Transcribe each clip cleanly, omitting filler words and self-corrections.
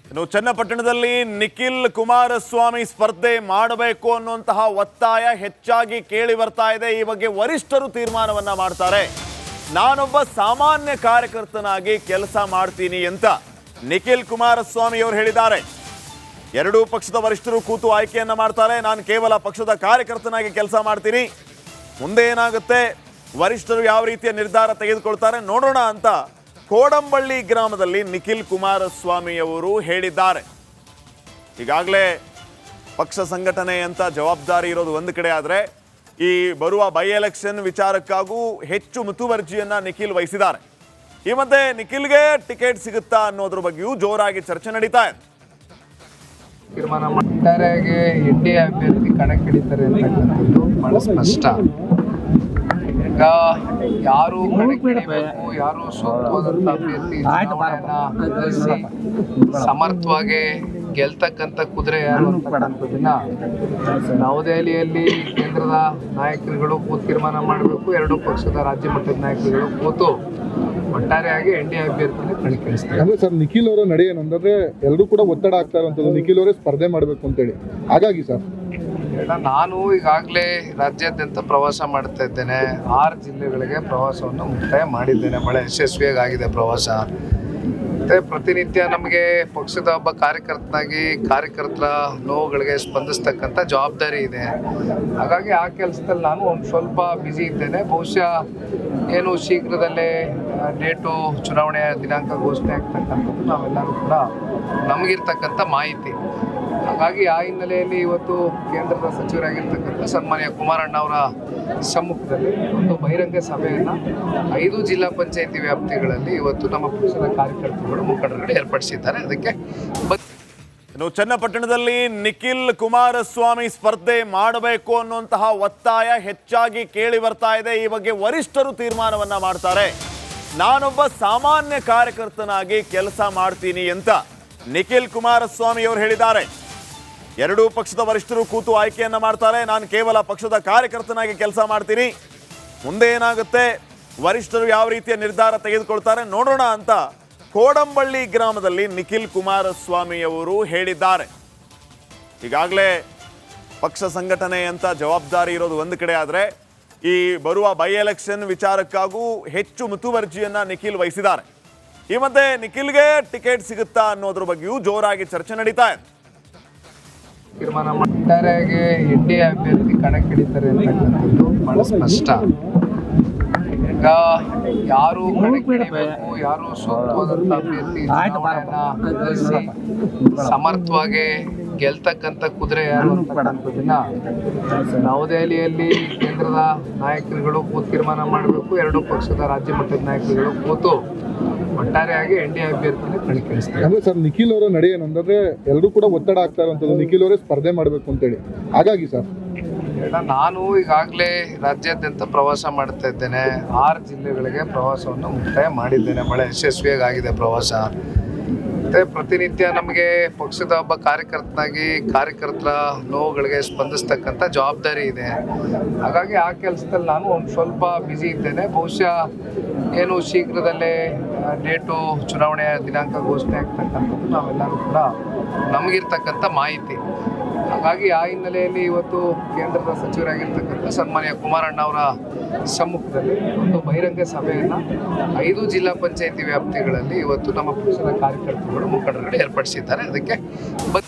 ಇನ್ನು ಚನ್ನಪಟ್ಟಣದಲ್ಲಿ ನಿಖಿಲ್ ಕುಮಾರಸ್ವಾಮಿ ಸ್ಪರ್ಧೆ ಮಾಡಬೇಕು ಅನ್ನುವಂತಹ ಒತ್ತಾಯ ಹೆಚ್ಚಾಗಿ ಕೇಳಿ ಬರ್ತಾ ಇದೆ. ಈ ಬಗ್ಗೆ ವರಿಷ್ಠರು ತೀರ್ಮಾನವನ್ನ ಮಾಡ್ತಾರೆ. ನಾನೊಬ್ಬ ಸಾಮಾನ್ಯ ಕಾರ್ಯಕರ್ತನಾಗಿ ಕೆಲಸ ಮಾಡ್ತೀನಿ ಅಂತ ನಿಖಿಲ್ ಕುಮಾರಸ್ವಾಮಿ ಅವರು ಹೇಳಿದ್ದಾರೆ. ಎರಡೂ ಪಕ್ಷದ ವರಿಷ್ಠರು ಕೂತು ಆಯ್ಕೆಯನ್ನ ಮಾಡ್ತಾರೆ. ನಾನು ಕೇವಲ ಪಕ್ಷದ ಕಾರ್ಯಕರ್ತನಾಗಿ ಕೆಲಸ ಮಾಡ್ತೀನಿ, ಮುಂದೆ ಏನಾಗುತ್ತೆ, ವರಿಷ್ಠರು ಯಾವ ರೀತಿಯ ನಿರ್ಧಾರ ತೆಗೆದುಕೊಳ್ತಾರೆ ನೋಡೋಣ ಅಂತ ಕೋಡಂಬಳ್ಳಿ ಗ್ರಾಮದಲ್ಲಿ ನಿಖಿಲ್ ಕುಮಾರಸ್ವಾಮಿ ಅವರು ಹೇಳಿದ್ದಾರೆ. ಈಗಾಗಲೇ ಪಕ್ಷ ಸಂಘಟನೆ ಅಂತ ಜವಾಬ್ದಾರಿ ಇರೋದು ಒಂದು ಕಡೆ ಆದರೆ, ಈ ಬರುವ ಬೈ ಎಲೆಕ್ಷನ್ ವಿಚಾರಕ್ಕಾಗೂ ಹೆಚ್ಚು ಮುತುವರ್ಜಿಯನ್ನ ನಿಖಿಲ್ ವಹಿಸಿದ್ದಾರೆ. ಈ ಮಧ್ಯೆ ನಿಖಿಲ್ಗೆ ಟಿಕೆಟ್ ಸಿಗುತ್ತಾ ಅನ್ನೋದ್ರ ಬಗ್ಗೆಯೂ ಜೋರಾಗಿ ಚರ್ಚೆ ನಡೀತಾ ಇದೆ. ತೀರ್ಮಾನ ಒಟ್ಟಾರೆಯಾಗಿ ಎನ್ಡಿಎ ಅಭ್ಯರ್ಥಿ ಕಣಕ್ಕಿಳಿತಾರೆ ಅಂತಕ್ಕಂಥದ್ದು ಬಹಳ ಸ್ಪಷ್ಟ. ಈಗ ಯಾರು ಕಣಕ್ಕಿಳಿಬೇಕು, ಯಾರು ಸೂಕ್ತವಾದಂಥ ಅಭ್ಯರ್ಥಿ ಚುನಾವಣೆಯನ್ನ ಸಮರ್ಥವಾಗಿ ಗೆಲ್ತಕ್ಕಂಥ ಕುದುರೆ ಯಾರು ಅಂತಕ್ಕಂಥದ್ದನ್ನ ನವದೆಹಲಿಯಲ್ಲಿ ಕೇಂದ್ರದ ನಾಯಕರುಗಳು ಕೂತು ತೀರ್ಮಾನ ಮಾಡಬೇಕು. ಎರಡೂ ಪಕ್ಷದ ರಾಜ್ಯ ಮಟ್ಟದ ನಾಯಕರುಗಳು ಕೂತು ಒಟ್ಟಾರೆಯಾಗಿ ಎನ್ಡಿಎ ಅಭ್ಯರ್ಥಿನ ಕಣಕ್ಕಿಳಿಸ್ತಾರೆ. ಅಂದ್ರೆ ಸರ್, ನಿಖಿಲ್ ಅವರ ನಡೆ ಏನಂದ್ರೆ ಎಲ್ಲರೂ ಕೂಡ ಒತ್ತಡ ಆಗ್ತಾ ಇರುವಂತದ್ದು ನಿಖಿಲ್ ಅವರೇ ಸ್ಪರ್ಧೆ ಮಾಡಬೇಕು ಅಂತೇಳಿ. ಹಾಗಾಗಿ ಸರ್, ನಾನು ಈಗಾಗಲೇ ರಾಜ್ಯಾದ್ಯಂತ ಪ್ರವಾಸ ಮಾಡ್ತಾ ಇದ್ದೇನೆ. 6 ಜಿಲ್ಲೆಗಳಿಗೆ ಪ್ರವಾಸವನ್ನು ಮುಕ್ತಾಯ ಮಾಡಿದ್ದೇನೆ. ಬಹಳ ಯಶಸ್ವಿಯಾಗಿ ಆಗಿದೆ ಪ್ರವಾಸ. ಮತ್ತು ಪ್ರತಿನಿತ್ಯ ನಮಗೆ ಪಕ್ಷದ ಒಬ್ಬ ಕಾರ್ಯಕರ್ತನಾಗಿ ಕಾರ್ಯಕರ್ತರ ನೋವುಗಳಿಗೆ ಸ್ಪಂದಿಸ್ತಕ್ಕಂಥ ಜವಾಬ್ದಾರಿ ಇದೆ. ಹಾಗಾಗಿ ಆ ಕೆಲಸದಲ್ಲಿ ನಾನು ಒಂದು ಸ್ವಲ್ಪ ಬ್ಯುಸಿ ಇದ್ದೇನೆ. ಬಹುಶಃ ಏನು ಶೀಘ್ರದಲ್ಲೇ ಡೇಟು ಚುನಾವಣೆಯ ದಿನಾಂಕ ಘೋಷಣೆ ಆಗ್ತಕ್ಕಂಥದ್ದು ನಾವೆಲ್ಲರೂ ಕೂಡ ನಮಗಿರ್ತಕ್ಕಂಥ ಮಾಹಿತಿ. ಹಾಗಾಗಿ ಆ ಹಿನ್ನೆಲೆಯಲ್ಲಿ ಇವತ್ತು ಕೇಂದ್ರದ ಸಚಿವರಾಗಿರ್ತಕ್ಕಂಥ ಸನ್ಮಾನ್ಯ ಕುಮಾರಣ್ಣ ಅವರ ಸಮ್ಮುಖದಲ್ಲಿ ಒಂದು ಬಹಿರಂಗ ಸಭೆಯನ್ನು 5 ಜಿಲ್ಲಾ ಪಂಚಾಯಿತಿ ವ್ಯಾಪ್ತಿಗಳಲ್ಲಿ ಇವತ್ತು ನಮ್ಮ ಪಕ್ಷದ ಕಾರ್ಯಕರ್ತರುಗಳು ಮುಖಂಡರುಗಳು ಏರ್ಪಡಿಸಿದ್ದಾರೆ. ಅದಕ್ಕೆ ಇನ್ನು ಚನ್ನಪಟ್ಟಣದಲ್ಲಿ ನಿಖಿಲ್ ಕುಮಾರಸ್ವಾಮಿ ಸ್ಪರ್ಧೆ ಮಾಡಬೇಕು ಅನ್ನುವಂತಹ ಒತ್ತಾಯ ಹೆಚ್ಚಾಗಿ ಕೇಳಿ ಬರ್ತಾ ಇದೆ. ಈ ಬಗ್ಗೆ ವರಿಷ್ಠರು ತೀರ್ಮಾನವನ್ನ ಮಾಡ್ತಾರೆ. ನಾನೊಬ್ಬ ಸಾಮಾನ್ಯ ಕಾರ್ಯಕರ್ತನಾಗಿ ಕೆಲಸ ಮಾಡ್ತೀನಿ ಅಂತ ನಿಖಿಲ್ ಕುಮಾರಸ್ವಾಮಿ ಅವರು ಹೇಳಿದ್ದಾರೆ. ಎರಡೂ ಪಕ್ಷದ ವರಿಷ್ಠರು ಕೂತು ಆಯ್ಕೆಯನ್ನ ಮಾಡ್ತಾರೆ. ನಾನು ಕೇವಲ ಪಕ್ಷದ ಕಾರ್ಯಕರ್ತನಾಗಿ ಕೆಲಸ ಮಾಡ್ತೀನಿ, ಮುಂದೆ ಏನಾಗುತ್ತೆ, ವರಿಷ್ಠರು ಯಾವ ರೀತಿಯ ನಿರ್ಧಾರ ತೆಗೆದುಕೊಳ್ತಾರೆ ನೋಡೋಣ ಅಂತ ಕೋಡಂಬಳ್ಳಿ ಗ್ರಾಮದಲ್ಲಿ ನಿಖಿಲ್ ಕುಮಾರಸ್ವಾಮಿ ಅವರು ಹೇಳಿದ್ದಾರೆ. ಈಗಾಗಲೇ ಪಕ್ಷ ಸಂಘಟನೆ ಅಂತ ಜವಾಬ್ದಾರಿ ಇರೋದು ಒಂದು ಕಡೆ ಆದರೆ, ಈ ಬರುವ ಬೈ ಎಲೆಕ್ಷನ್ ವಿಚಾರಕ್ಕಾಗೂ ಹೆಚ್ಚು ಮುತುವರ್ಜಿಯನ್ನ ನಿಖಿಲ್ ವಹಿಸಿದ್ದಾರೆ. ಈ ಮಧ್ಯೆ ನಿಖಿಲ್ಗೆ ಟಿಕೆಟ್ ಸಿಗುತ್ತಾ ಅನ್ನೋದ್ರ ಬಗ್ಗೆಯೂ ಜೋರಾಗಿ ಚರ್ಚೆ ನಡೀತಾ ಇದೆ. ತೀರ್ಮಾನ ಒಟ್ಟಾರೆಯಾಗಿ ಎನ್ಡಿಎ ಅಭ್ಯರ್ಥಿ ಕಣಕ್ಕಿಳಿತಾರೆ ಅಂತಕ್ಕಂಥದ್ದು ಬಹಳ ಸ್ಪಷ್ಟ. ಈಗ ಯಾರು ಕಣಕ್ಕಿಳಿಬೇಕು, ಯಾರು ಸೂಕ್ತವಾದಂಥ ಅಭ್ಯರ್ಥಿ ಚುನಾವಣೆಯನ್ನ ಸಮರ್ಥವಾಗಿ ಗೆಲ್ತಕ್ಕಂಥ ಕುದುರೆ ಯಾರು ಅಂತಕ್ಕಂಥದ್ದನ್ನ ನವದೆಹಲಿಯಲ್ಲಿ ಕೇಂದ್ರದ ನಾಯಕರುಗಳು ಕೂತು ತೀರ್ಮಾನ ಮಾಡಬೇಕು. ಎರಡೂ ಪಕ್ಷದ ರಾಜ್ಯ ಮಟ್ಟದ ನಾಯಕರುಗಳು ಕೂತು ಒಟ್ಟಾರೆಯಾಗಿ ಎನ್ಡಿಎ ಅಭ್ಯರ್ಥಿನ ಕಣಕ್ಕಿಳಿಸ್ತಾರೆ. ಅಂದ್ರೆ ಸರ್, ನಿಖಿಲ್ ಅವರ ನಡೆ ಏನಂದ್ರೆ ಎಲ್ಲರೂ ಕೂಡ ಒತ್ತಡ ಆಗ್ತಾ ಇರುವಂತದ್ದು ನಿಖಿಲ್ ಅವರೇ ಸ್ಪರ್ಧೆ ಮಾಡಬೇಕು ಅಂತೇಳಿ. ಹಾಗಾಗಿ ಸರ್, ನಾನು ಈಗಾಗಲೇ ರಾಜ್ಯಾದ್ಯಂತ ಪ್ರವಾಸ ಮಾಡ್ತಾ ಇದ್ದೇನೆ. 6 ಜಿಲ್ಲೆಗಳಿಗೆ ಪ್ರವಾಸವನ್ನು ಮುಕ್ತಾಯ ಮಾಡಿದ್ದೇನೆ. ಬಹಳ ಯಶಸ್ವಿಯಾಗಿ ಆಗಿದೆ ಪ್ರವಾಸ. ಮತ್ತು ಪ್ರತಿನಿತ್ಯ ನಮಗೆ ಪಕ್ಷದ ಒಬ್ಬ ಕಾರ್ಯಕರ್ತನಾಗಿ ಕಾರ್ಯಕರ್ತರ ನೋವುಗಳಿಗೆ ಸ್ಪಂದಿಸ್ತಕ್ಕಂಥ ಜವಾಬ್ದಾರಿ ಇದೆ. ಹಾಗಾಗಿ ಆ ಕೆಲಸದಲ್ಲಿ ನಾನು ಒಂದು ಸ್ವಲ್ಪ ಬ್ಯುಸಿ ಇದ್ದೇನೆ. ಬಹುಶಃ ಏನು ಶೀಘ್ರದಲ್ಲೇ ಡೇಟು ಚುನಾವಣೆಯ ದಿನಾಂಕ ಘೋಷಣೆ ಆಗ್ತಕ್ಕಂಥದ್ದು ನಾವೆಲ್ಲರೂ ಕೂಡ ನಮಗಿರ್ತಕ್ಕಂಥ ಮಾಹಿತಿ. ಹಾಗಾಗಿ ಆ ಹಿನ್ನೆಲೆಯಲ್ಲಿ ಇವತ್ತು ಕೇಂದ್ರದ ಸಚಿವರಾಗಿರ್ತಕ್ಕಂಥ ಸನ್ಮಾನ್ಯ ಕುಮಾರಣ್ಣ ಅವರ ಸಮ್ಮುಖದಲ್ಲಿ ಒಂದು ಬಹಿರಂಗ ಸಭೆಯನ್ನು 5 ಜಿಲ್ಲಾ ಪಂಚಾಯಿತಿ ವ್ಯಾಪ್ತಿಗಳಲ್ಲಿ ಇವತ್ತು ನಮ್ಮ ಪಕ್ಷದ ಕಾರ್ಯಕರ್ತರುಗಳು ಮುಖಂಡರುಗಳು ಏರ್ಪಡಿಸಿದ್ದಾರೆ. ಅದಕ್ಕೆ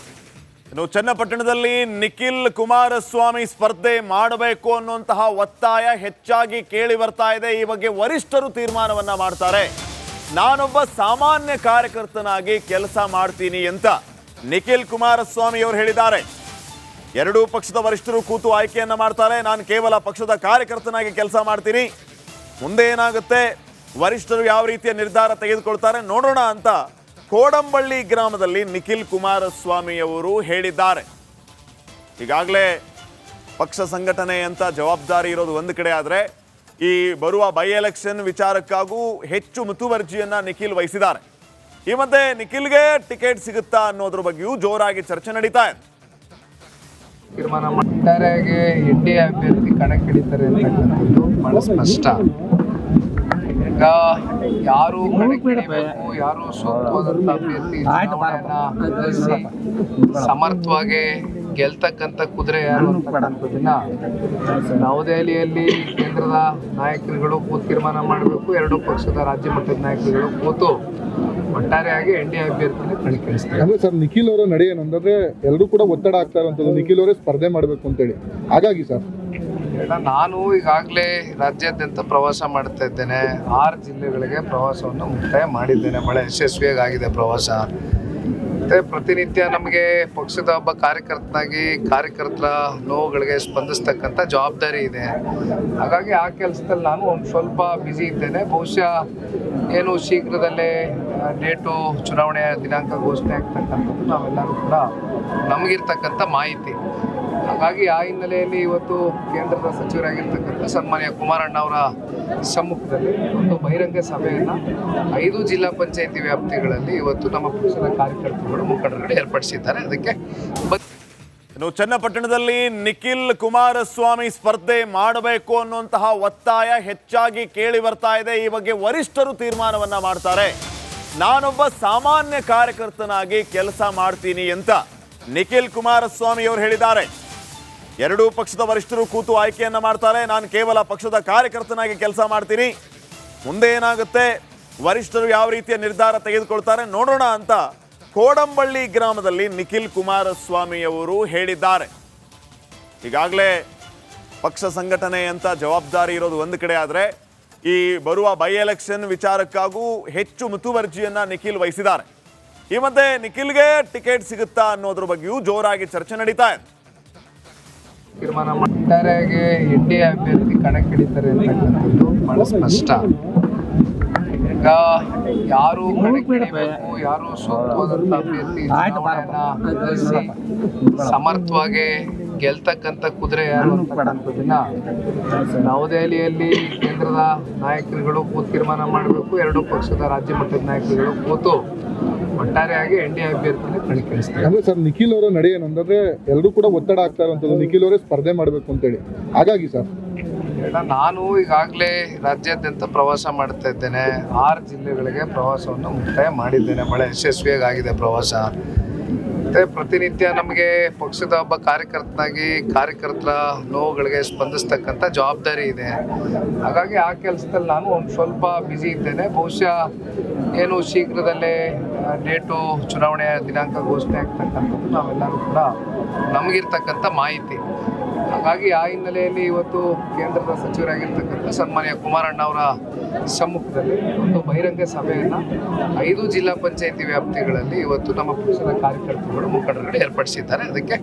ಇನ್ನು ಚನ್ನಪಟ್ಟಣದಲ್ಲಿ ನಿಖಿಲ್ ಕುಮಾರಸ್ವಾಮಿ ಸ್ಪರ್ಧೆ ಮಾಡಬೇಕು ಅನ್ನುವಂತಹ ಒತ್ತಾಯ ಹೆಚ್ಚಾಗಿ ಕೇಳಿ ಬರ್ತಾ ಇದೆ. ಈ ಬಗ್ಗೆ ವರಿಷ್ಠರು ತೀರ್ಮಾನವನ್ನ ಮಾಡ್ತಾರೆ. ನಾನೊಬ್ಬ ಸಾಮಾನ್ಯ ಕಾರ್ಯಕರ್ತನಾಗಿ ಕೆಲಸ ಮಾಡ್ತೀನಿ ಅಂತ ನಿಖಿಲ್ ಕುಮಾರಸ್ವಾಮಿ ಅವರು ಹೇಳಿದ್ದಾರೆ. ಎರಡೂ ಪಕ್ಷದ ವರಿಷ್ಠರು ಕೂತು ಆಯ್ಕೆಯನ್ನ ಮಾಡ್ತಾರೆ. ನಾನು ಕೇವಲ ಪಕ್ಷದ ಕಾರ್ಯಕರ್ತನಾಗಿ ಕೆಲಸ ಮಾಡ್ತೀನಿ, ಮುಂದೆ ಏನಾಗುತ್ತೆ, ವರಿಷ್ಠರು ಯಾವ ರೀತಿಯ ನಿರ್ಧಾರ ತೆಗೆದುಕೊಳ್ತಾರೆ ನೋಡೋಣ ಅಂತ ಕೋಡಂಬಳ್ಳಿ ಗ್ರಾಮದಲ್ಲಿ ನಿಖಿಲ್ ಕುಮಾರಸ್ವಾಮಿ ಅವರು ಹೇಳಿದ್ದಾರೆ. ಈಗಾಗಲೇ ಪಕ್ಷ ಸಂಘಟನೆ ಅಂತ ಜವಾಬ್ದಾರಿ ಇರೋದು ಒಂದು ಕಡೆ ಆದರೆ, ಈ ಬರುವ ಬೈ ಎಲೆಕ್ಷನ್ ವಿಚಾರಕ್ಕಾಗೂ ಹೆಚ್ಚು ಮುತುವರ್ಜಿಯನ್ನ ನಿಖಿಲ್ ವಹಿಸಿದ್ದಾರೆ. ಈ ಮಧ್ಯೆ ನಿಖಿಲ್ಗೆ ಟಿಕೆಟ್ ಸಿಗುತ್ತಾ ಅನ್ನೋದ್ರ ಬಗ್ಗೆಯೂ ಜೋರಾಗಿ ಚರ್ಚೆ ನಡೀತಾ ಇದೆ. ತೀರ್ಮಾನ ಒಟ್ಟಾರೆಯಾಗಿ ಎನ್ಡಿಎ ಅಭ್ಯರ್ಥಿ ಕಣಕ್ಕಿಳಿತಾರೆ ಅಂತಕ್ಕಂಥದ್ದು ಬಹಳ ಸ್ಪಷ್ಟ. ಈಗ ಈಗ ಯಾರು ಕಣಕ್ಕಿಳಿಬೇಕು, ಯಾರು ಸೂಕ್ತವಾದಂತ ಅಭ್ಯರ್ಥಿ ಚುನಾವಣೆಯನ್ನ ಎದುರಿಸಿ ಸಮರ್ಥವಾಗಿ ಗೆಲ್ತಕ್ಕಂಥ ಕುದುರೆ ಯಾರು ಅಂತಕ್ಕಂಥದ್ದನ್ನ ನವದೆಹಲಿಯಲ್ಲಿ ಕೇಂದ್ರದ ನಾಯಕರುಗಳು ಕೂತು ತೀರ್ಮಾನ ಮಾಡಬೇಕು. ಎರಡೂ ಪಕ್ಷದ ರಾಜ್ಯ ಮಟ್ಟದ ನಾಯಕರುಗಳು ಕೂತು ಒಟ್ಟಾರೆಯಾಗಿ NDA ಅಭ್ಯರ್ಥಿನ ಕಣಕ್ಕಿಳಿಸ್ತಾರೆ. ಅಂದ್ರೆ ಸರ್, ನಿಖಿಲ್ ಅವರ ನಡೆ ಏನಂದ್ರೆ ಎಲ್ಲರೂ ಕೂಡ ಒತ್ತಡ ಆಗ್ತಾ ಇರುವಂತದ್ದು ನಿಖಿಲ್ ಅವರೇ ಸ್ಪರ್ಧೆ ಮಾಡಬೇಕು ಅಂತೇಳಿ. ಹಾಗಾಗಿ ಸರ್, ನಾನು ಈಗಾಗಲೇ ರಾಜ್ಯಾದ್ಯಂತ ಪ್ರವಾಸ ಮಾಡ್ತಾ ಇದ್ದೇನೆ. 6 ಜಿಲ್ಲೆಗಳಿಗೆ ಪ್ರವಾಸವನ್ನು ಮುಕ್ತಾಯ ಮಾಡಿದ್ದೇನೆ. ಬಹಳ ಯಶಸ್ವಿಯಾಗಿ ಆಗಿದೆ ಪ್ರವಾಸ. ಮತ್ತು ಪ್ರತಿನಿತ್ಯ ನಮಗೆ ಪಕ್ಷದ ಒಬ್ಬ ಕಾರ್ಯಕರ್ತನಾಗಿ ಕಾರ್ಯಕರ್ತರ ನೋವುಗಳಿಗೆ ಸ್ಪಂದಿಸ್ತಕ್ಕಂಥ ಜವಾಬ್ದಾರಿ ಇದೆ. ಹಾಗಾಗಿ ಆ ಕೆಲಸದಲ್ಲಿ ನಾನು ಒಂದು ಸ್ವಲ್ಪ ಬ್ಯುಸಿ ಇದ್ದೇನೆ. ಬಹುಶಃ ಏನು ಶೀಘ್ರದಲ್ಲೇ ಡೇಟು ಚುನಾವಣೆಯ ದಿನಾಂಕ ಘೋಷಣೆ ಆಗ್ತಕ್ಕಂಥದ್ದು ನಾವೆಲ್ಲರೂ ಕೂಡ ನಮಗಿರ್ತಕ್ಕಂಥ ಮಾಹಿತಿ. ಹಾಗಾಗಿ ಆ ಹಿನ್ನೆಲೆಯಲ್ಲಿ ಇವತ್ತು ಕೇಂದ್ರದ ಸಚಿವರಾಗಿರ್ತಕ್ಕಂಥ ಸನ್ಮಾನ್ಯ ಕುಮಾರಣ್ಣ ಅವರ ಸಮ್ಮುಖದಲ್ಲಿ ಒಂದು ಬಹಿರಂಗ ಸಭೆಯನ್ನು 5 ಜಿಲ್ಲಾ ಪಂಚಾಯಿತಿ ವ್ಯಾಪ್ತಿಗಳಲ್ಲಿ ಇವತ್ತು ನಮ್ಮ ಪಕ್ಷದ ಕಾರ್ಯಕರ್ತರುಗಳು ಮುಖಂಡರುಗಳು ಏರ್ಪಡಿಸಿದ್ದಾರೆ. ಅದಕ್ಕೆ ಇನ್ನು ಚನ್ನಪಟ್ಟಣದಲ್ಲಿ ನಿಖಿಲ್ ಕುಮಾರಸ್ವಾಮಿ ಸ್ಪರ್ಧೆ ಮಾಡಬೇಕು ಅನ್ನುವಂತಹ ಒತ್ತಾಯ ಹೆಚ್ಚಾಗಿ ಕೇಳಿ ಬರ್ತಾ ಇದೆ. ಈ ಬಗ್ಗೆ ವರಿಷ್ಠರು ತೀರ್ಮಾನವನ್ನ ಮಾಡ್ತಾರೆ. ನಾನೊಬ್ಬ ಸಾಮಾನ್ಯ ಕಾರ್ಯಕರ್ತನಾಗಿ ಕೆಲಸ ಮಾಡ್ತೀನಿ ಅಂತ ನಿಖಿಲ್ ಕುಮಾರಸ್ವಾಮಿ ಅವರು ಹೇಳಿದ್ದಾರೆ. ಎರಡೂ ಪಕ್ಷದ ವರಿಷ್ಠರು ಕೂತು ಆಯ್ಕೆಯನ್ನ ಮಾಡ್ತಾರೆ. ನಾನು ಕೇವಲ ಪಕ್ಷದ ಕಾರ್ಯಕರ್ತನಾಗಿ ಕೆಲಸ ಮಾಡ್ತೀನಿ, ಮುಂದೆ ಏನಾಗುತ್ತೆ, ವರಿಷ್ಠರು ಯಾವ ರೀತಿಯ ನಿರ್ಧಾರ ತೆಗೆದುಕೊಳ್ತಾರೆ ನೋಡೋಣ ಅಂತ ಕೋಡಂಬಳ್ಳಿ ಗ್ರಾಮದಲ್ಲಿ ನಿಖಿಲ್ ಕುಮಾರಸ್ವಾಮಿ ಅವರು ಹೇಳಿದ್ದಾರೆ. ಈಗಾಗಲೇ ಪಕ್ಷ ಸಂಘಟನೆ ಅಂತ ಜವಾಬ್ದಾರಿ ಇರೋದು ಒಂದು ಕಡೆ ಆದರೆ, ಈ ಬರುವ ಬೈ ಎಲೆಕ್ಷನ್ ವಿಚಾರಕ್ಕಾಗೂ ಹೆಚ್ಚು ಮುತುವರ್ಜಿಯನ್ನ ನಿಖಿಲ್ ವಹಿಸಿದ್ದಾರೆ. ಈ ಮಧ್ಯೆ ನಿಖಿಲ್ಗೆ ಟಿಕೆಟ್ ಸಿಗುತ್ತಾ ಅನ್ನೋದ್ರ ಬಗ್ಗೆಯೂ ಜೋರಾಗಿ ಚರ್ಚೆ ನಡೀತಾ ಇದೆ. ತೀರ್ಮಾನ ಒಟ್ಟಾರೆಯಾಗಿ NDA ಅಭ್ಯರ್ಥಿ ಕಣಕ್ಕಿಳಿತಾರೆ ಅಂತಕ್ಕಂಥದ್ದು ಬಹಳ ಸ್ಪಷ್ಟ. ಈಗ ಯಾರು ಕಣಕ್ಕಿಳಿಬೇಕು, ಯಾರು ಸೂಕ್ತವಾದಂತ ಅಭ್ಯರ್ಥಿ ಚುನಾವಣೆಯನ್ನ ಎದುರಿಸಿ ಸಮರ್ಥವಾಗಿ ಗೆಲ್ತಕ್ಕಂಥ ಕುದುರೆ ಯಾರು ಅಂತಕ್ಕಂಥದ್ದನ್ನ ನವದೆಹಲಿಯಲ್ಲಿ ಕೇಂದ್ರದ ನಾಯಕರುಗಳು ಕೂತು ತೀರ್ಮಾನ ಮಾಡಬೇಕು. ಎರಡೂ ಪಕ್ಷದ ರಾಜ್ಯ ಮಟ್ಟದ ನಾಯಕರುಗಳು ಕೂತು ಒಟ್ಟಾರೆಯಾಗಿ NDA ಅಭ್ಯರ್ಥಿನ ಕಣಕ್ಕಿಳಿಸ್ತಾರೆ. ಅಂದ್ರೆ ಸರ್, ನಿಖಿಲ್ ಅವರ ನಡೆ ಏನಂದ್ರೆ ಎಲ್ಲರೂ ಕೂಡ ಒತ್ತಡ ಆಗ್ತಾ ಇರುವಂತದ್ದು ನಿಖಿಲ್ ಅವರೇ ಸ್ಪರ್ಧೆ ಮಾಡಬೇಕು ಅಂತೇಳಿ. ಹಾಗಾಗಿ ಸರ್, ನಾನು ಈಗಾಗಲೇ ರಾಜ್ಯಾದ್ಯಂತ ಪ್ರವಾಸ ಮಾಡ್ತಾ ಇದ್ದೇನೆ. 6 ಜಿಲ್ಲೆಗಳಿಗೆ ಪ್ರವಾಸವನ್ನು ಮುಕ್ತಾಯ ಮಾಡಿದ್ದೇನೆ. ಬಹಳ ಯಶಸ್ವಿಯಾಗಿ ಆಗಿದೆ ಪ್ರವಾಸ. ಮತ್ತು ಪ್ರತಿನಿತ್ಯ ನಮಗೆ ಪಕ್ಷದ ಒಬ್ಬ ಕಾರ್ಯಕರ್ತನಾಗಿ ಕಾರ್ಯಕರ್ತರ ನೋವುಗಳಿಗೆ ಸ್ಪಂದಿಸ್ತಕ್ಕಂಥ ಜವಾಬ್ದಾರಿ ಇದೆ. ಹಾಗಾಗಿ ಆ ಕೆಲಸದಲ್ಲಿ ನಾನು ಒಂದು ಸ್ವಲ್ಪ ಬ್ಯುಸಿ ಇದ್ದೇನೆ. ಬಹುಶಃ ಏನು ಶೀಘ್ರದಲ್ಲೇ ಡೇಟು ಚುನಾವಣೆಯ ದಿನಾಂಕ ಘೋಷಣೆ ಆಗ್ತಕ್ಕಂಥದ್ದು ನಾವೆಲ್ಲರೂ ಕೂಡ ನಮಗಿರ್ತಕ್ಕಂಥ ಮಾಹಿತಿ. ಹಾಗಾಗಿ ಆ ಹಿನ್ನೆಲೆಯಲ್ಲಿ ಇವತ್ತು ಕೇಂದ್ರದ ಸಚಿವರಾಗಿರ್ತಕ್ಕಂಥ ಸನ್ಮಾನ್ಯ ಕುಮಾರಣ್ಣ ಅವರ ಸಮ್ಮುಖದಲ್ಲಿ ಒಂದು ಬಹಿರಂಗ ಸಭೆಯನ್ನು 5 ಜಿಲ್ಲಾ ಪಂಚಾಯಿತಿ ವ್ಯಾಪ್ತಿಗಳಲ್ಲಿ ಇವತ್ತು ನಮ್ಮ ಪಕ್ಷದ ಕಾರ್ಯಕರ್ತರುಗಳು ಮುಖಂಡರುಗಳು ಏರ್ಪಡಿಸಿದ್ದಾರೆ. ಅದಕ್ಕೆ